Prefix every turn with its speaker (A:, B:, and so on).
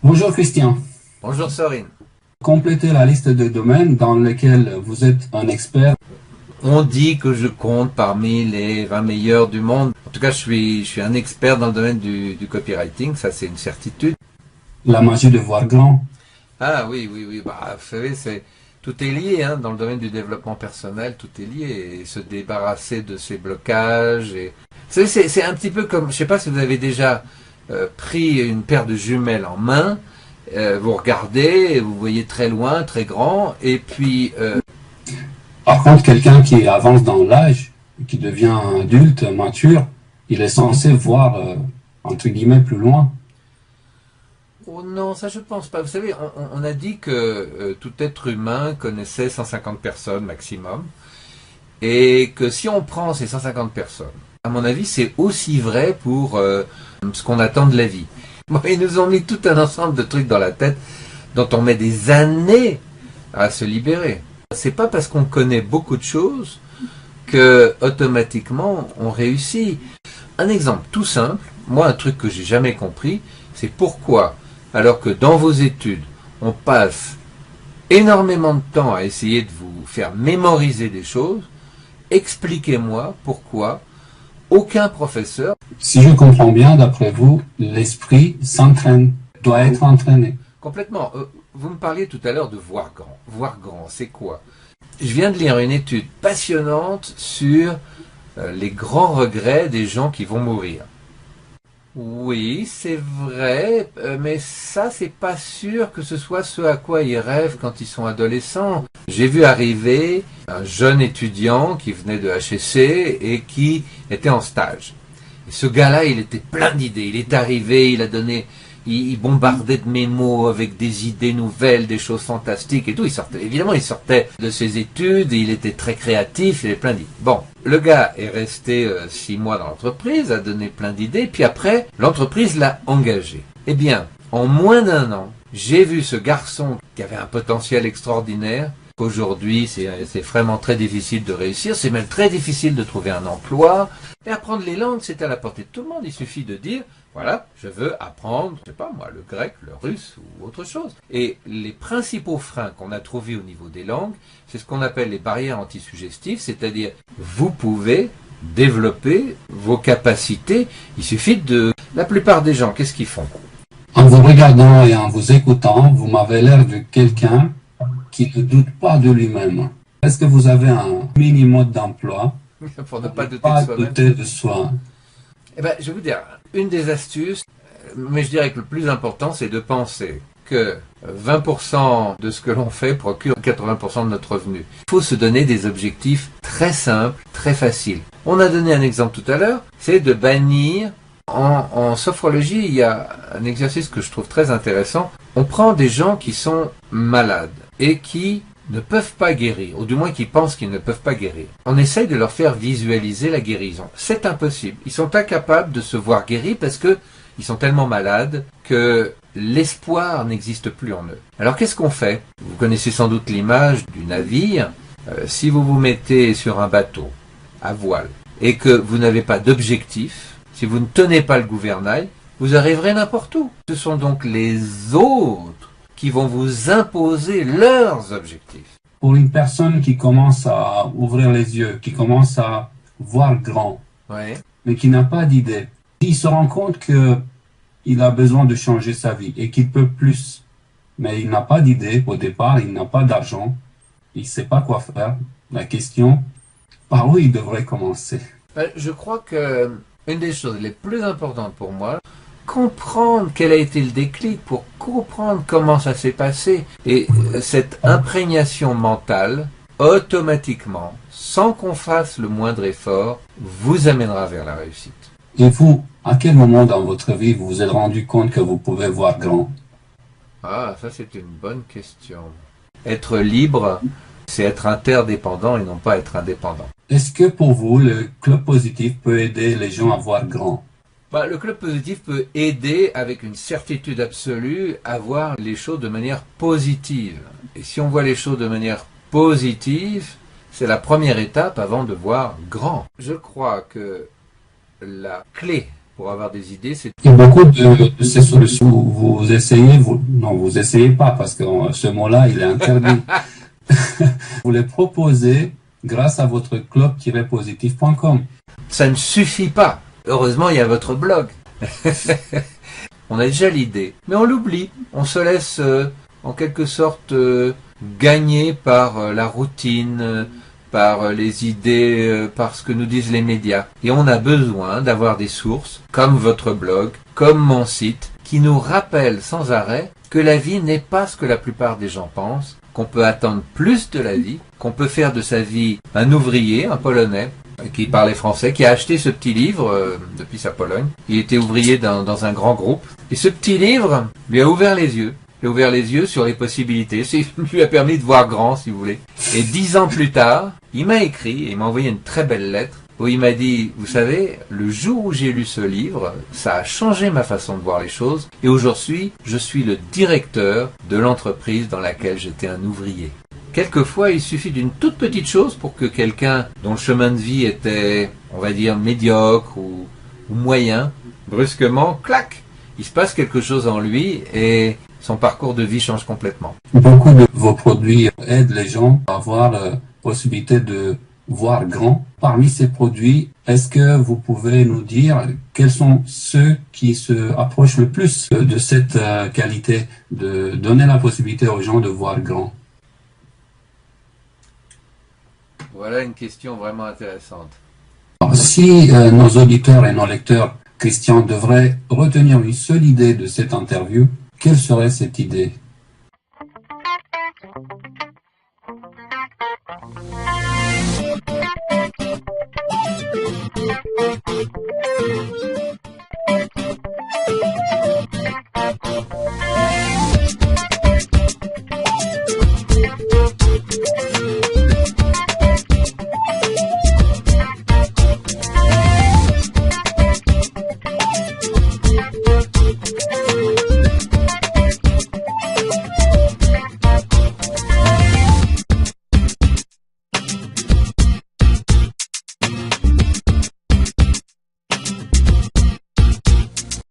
A: Bonjour Christian.
B: Bonjour Sorine.
A: Complétez la liste de domaines dans lesquels vous êtes un expert.
B: On dit que je compte parmi les 20 meilleurs du monde. En tout cas, je suis un expert dans le domaine du copywriting, ça c'est une certitude.
A: La magie de voir grand.
B: Ah oui, bah, vous savez, tout est lié hein, dans le domaine du développement personnel, tout est lié. Et se débarrasser de ces blocages. Vous savez, c'est un petit peu comme, je ne sais pas si vous avez déjà pris une paire de jumelles en main, vous regardez, vous voyez très loin, très grand, et puis...
A: Par contre, quelqu'un qui avance dans l'âge, qui devient adulte, mature, il est censé voir, entre guillemets, plus loin.
B: Oh non, ça je pense pas. Vous savez, on a dit que tout être humain connaissait 150 personnes maximum, et que si on prend ces 150 personnes, à mon avis, c'est aussi vrai pour ce qu'on attend de la vie. Bon, ils nous ont mis tout un ensemble de trucs dans la tête dont on met des années à se libérer. C'est pas parce qu'on connaît beaucoup de choses que automatiquement on réussit. Un exemple tout simple, moi un truc que j'ai jamais compris, c'est pourquoi, alors que dans vos études, on passe énormément de temps à essayer de vous faire mémoriser des choses, expliquez-moi pourquoi aucun professeur...
A: Si je comprends bien, d'après vous, l'esprit s'entraîne, doit être entraîné.
B: Complètement. Vous me parliez tout à l'heure de voir grand. Voir grand, c'est quoi? Je viens de lire une étude passionnante sur les grands regrets des gens qui vont mourir. Oui, c'est vrai, mais ça, c'est pas sûr que ce soit ce à quoi ils rêvent quand ils sont adolescents. J'ai vu arriver un jeune étudiant qui venait de HEC et qui était en stage. Et ce gars-là, il était plein d'idées. Il est arrivé, il bombardait de mémos avec des idées nouvelles, des choses fantastiques et tout. Évidemment, il sortait de ses études, il était très créatif, il avait plein d'idées. Bon, le gars est resté 6 mois dans l'entreprise, a donné plein d'idées, puis après, l'entreprise l'a engagé. Eh bien, en moins d'1 an, j'ai vu ce garçon qui avait un potentiel extraordinaire. Aujourd'hui, c'est vraiment très difficile de réussir, c'est même très difficile de trouver un emploi. Et apprendre les langues, c'est à la portée de tout le monde. Il suffit de dire, voilà, je veux apprendre, je sais pas moi, le grec, le russe ou autre chose. Et les principaux freins qu'on a trouvés au niveau des langues, c'est ce qu'on appelle les barrières anti-suggestives, c'est-à-dire vous pouvez développer vos capacités. Il suffit de... La plupart des gens, qu'est-ce qu'ils font?
A: En vous regardant et en vous écoutant, vous m'avez l'air de quelqu'un qui ne doute pas de lui-même. Est-ce que vous avez un mini-mode d'emploi
B: pour ne pas
A: douter de soi?
B: Eh ben, je vais vous dire, une des astuces, mais je dirais que le plus important, c'est de penser que 20% de ce que l'on fait procure 80% de notre revenu. Il faut se donner des objectifs très simples, très faciles. On a donné un exemple tout à l'heure, c'est de bannir. En sophrologie, il y a un exercice que je trouve très intéressant. On prend des gens qui sont malades et qui ne peuvent pas guérir, ou du moins qui pensent qu'ils ne peuvent pas guérir. On essaye de leur faire visualiser la guérison. C'est impossible. Ils sont incapables de se voir guéris parce que ils sont tellement malades que l'espoir n'existe plus en eux. Alors qu'est-ce qu'on fait? Vous connaissez sans doute l'image du navire. Si vous vous mettez sur un bateau à voile et que vous n'avez pas d'objectif, si vous ne tenez pas le gouvernail, vous arriverez n'importe où. Ce sont donc les autres qui vont vous imposer leurs objectifs.
A: Pour une personne qui commence à ouvrir les yeux, qui commence à voir grand,
B: ouais,
A: mais qui n'a pas d'idée, il se rend compte qu'il a besoin de changer sa vie et qu'il peut plus. Mais il n'a pas d'idée au départ, il n'a pas d'argent, il ne sait pas quoi faire. La question, par où il devrait commencer?
B: Je crois que une des choses les plus importantes pour moi, comprendre quel a été le déclic, pour comprendre comment ça s'est passé. Et cette imprégnation mentale, automatiquement, sans qu'on fasse le moindre effort, vous amènera vers la réussite.
A: Et vous, à quel moment dans votre vie vous vous êtes rendu compte que vous pouvez voir grand?
B: Ah, ça c'est une bonne question. Être libre, c'est être interdépendant et non pas être indépendant.
A: Est-ce que pour vous, le club positif peut aider les gens à voir grand?
B: Le club positif peut aider avec une certitude absolue à voir les choses de manière positive. Et si on voit les choses de manière positive, c'est la première étape avant de voir grand. Je crois que la clé pour avoir des idées, c'est...
A: Et beaucoup de ces solutions, vous essayez, non, vous essayez pas parce que ce mot-là, il est interdit. Vous les proposez grâce à votre club-positif.com.
B: Ça ne suffit pas. Heureusement, il y a votre blog. On a déjà l'idée, mais on l'oublie. On se laisse en quelque sorte gagner par la routine, par les idées, par ce que nous disent les médias. Et on a besoin d'avoir des sources, comme votre blog, comme mon site, qui nous rappellent sans arrêt que la vie n'est pas ce que la plupart des gens pensent, qu'on peut attendre plus de la vie, qu'on peut faire de sa vie un ouvrier, un Polonais, qui parlait français, qui a acheté ce petit livre depuis sa Pologne. Il était ouvrier dans un grand groupe. Et ce petit livre lui a ouvert les yeux. Il a ouvert les yeux sur les possibilités. Ça lui a permis de voir grand, si vous voulez. Et 10 ans plus tard, il m'a écrit et il m'a envoyé une très belle lettre où il m'a dit, vous savez, le jour où j'ai lu ce livre, ça a changé ma façon de voir les choses. Et aujourd'hui, je suis le directeur de l'entreprise dans laquelle j'étais un ouvrier. Quelquefois, il suffit d'une toute petite chose pour que quelqu'un dont le chemin de vie était, on va dire, médiocre ou moyen, brusquement, clac, il se passe quelque chose en lui et son parcours de vie change complètement.
A: Beaucoup de vos produits aident les gens à avoir la possibilité de voir grand. Parmi ces produits, est-ce que vous pouvez nous dire quels sont ceux qui se approchent le plus de cette qualité de donner la possibilité aux gens de voir grand?
B: Voilà une question vraiment intéressante.
A: Si nos auditeurs et nos lecteurs, Christian, devraient retenir une seule idée de cette interview, quelle serait cette idée?